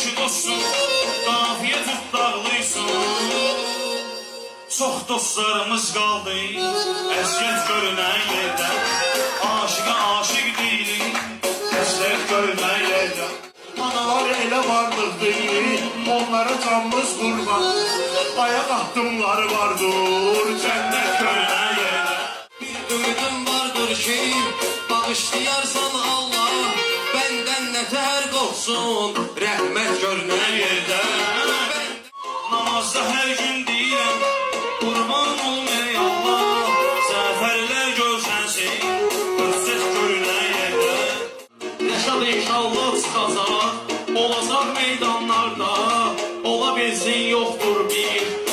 ki dostum, qafiyə tut dağlıysan. Çox dostlarımız qaldı, əziyyət görünən yerdə. Aşıqa aşıq deyilik, həsrət görünən yerdə. Analar elə varlıq deyil, onlara canımız qurban. Ayaq addımları vardır, cənnət görünən yerdə. Bir ümidim vardır ki, bağışlayarsan Allah, bəndən nətər qolsun, rəhmət görünən yerdə. Namazda hər gün deyirəm, qurban olum ey Allah, zəfərlər görsənsin, qüssət görünən yerdə. Rəşad inşallah çıxacaq, olacaq meydanlarda, ola bilsin yoxdur bir